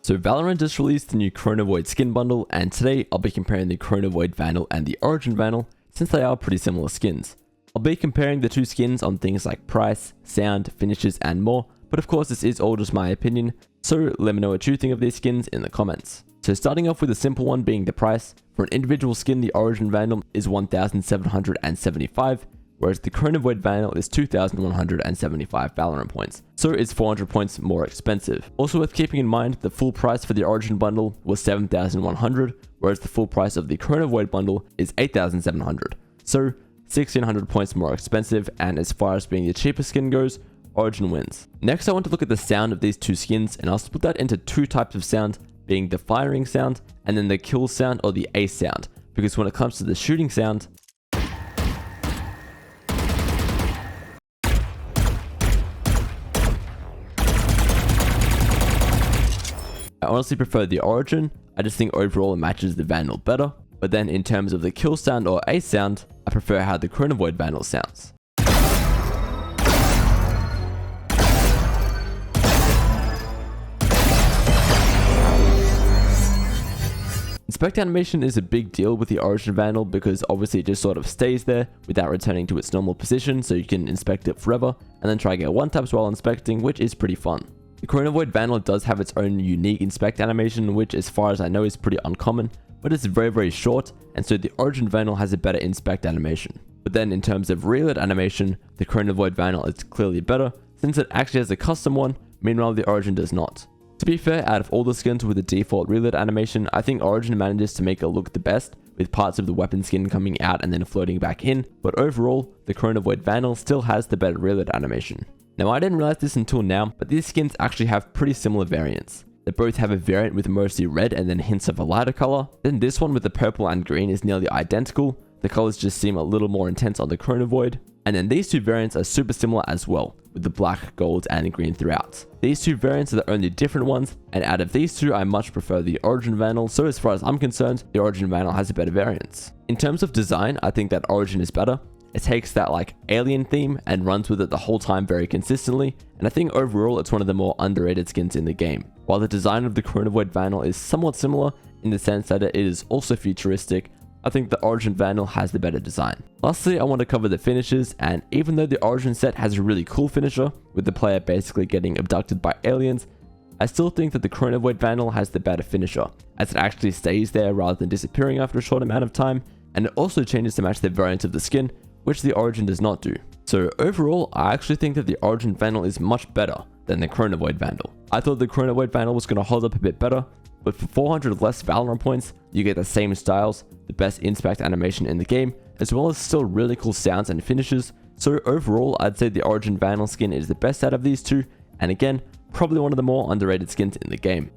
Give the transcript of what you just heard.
So Valorant just released the new ChronoVoid skin bundle, and today I'll be comparing the ChronoVoid Vandal and the Origin Vandal since they are pretty similar skins. I'll be comparing the two skins on things like price, sound, finishes and more, but of course this is all just my opinion, so let me know what you think of these skins in the comments. So starting off with a simple one being the price, for an individual skin the Origin Vandal is 1,775, whereas the ChronoVoid Vandal is 2,175 Valorant points, so it's 400 points more expensive. Also worth keeping in mind, the full price for the Origin bundle was 7,100, whereas the full price of the ChronoVoid bundle is 8,700, so 1,600 points more expensive, and as far as being the cheapest skin goes, Origin wins. Next I want to look at the sound of these two skins, and I'll split that into two types of sound, being the firing sound and then the kill sound or the ace sound, because when it comes to the shooting sound, I honestly prefer the Origin. I just think overall it matches the Vandal better, but then in terms of the kill sound or ace sound, I prefer how the ChronoVoid Vandal sounds. Inspect animation is a big deal with the Origin Vandal because obviously it just sort of stays there without returning to its normal position, so you can inspect it forever and then try get one taps while inspecting, which is pretty fun. The ChronoVoid Vandal does have its own unique inspect animation, which as far as I know is pretty uncommon, but it's very short, and so the Origin Vandal has a better inspect animation. But then in terms of reload animation, the ChronoVoid Vandal is clearly better since it actually has a custom one, meanwhile the Origin does not. To be fair, out of all the skins with the default reload animation, I think Origin manages to make it look the best, with parts of the weapon skin coming out and then floating back in, but overall, the ChronoVoid Vandal still has the better reload animation. Now I didn't realize this until now, but these skins actually have pretty similar variants. They both have a variant with mostly red and then hints of a lighter color, then this one with the purple and green is nearly identical, the colors just seem a little more intense on the ChronoVoid, and then these two variants are super similar as well, with the black, gold and green throughout. These two variants are the only different ones, and out of these two I much prefer the Origin Vandal, so as far as I'm concerned, the Origin Vandal has a better variance. In terms of design, I think that Origin is better. It takes that like alien theme and runs with it the whole time very consistently, and I think overall it's one of the more underrated skins in the game. While the design of the ChronoVoid Vandal is somewhat similar in the sense that it is also futuristic, I think the Origin Vandal has the better design. Lastly, I want to cover the finishes, and even though the Origin set has a really cool finisher, with the player basically getting abducted by aliens, I still think that the ChronoVoid Vandal has the better finisher, as it actually stays there rather than disappearing after a short amount of time, and it also changes to match the variant of the skin, which the Origin does not do. So overall, I actually think that the Origin Vandal is much better than the ChronoVoid Vandal. I thought the ChronoVoid Vandal was going to hold up a bit better, but for 400 less Valorant points, you get the same styles, the best inspect animation in the game, as well as still really cool sounds and finishes, so overall I'd say the Origin Vandal skin is the best out of these two, and again, probably one of the more underrated skins in the game.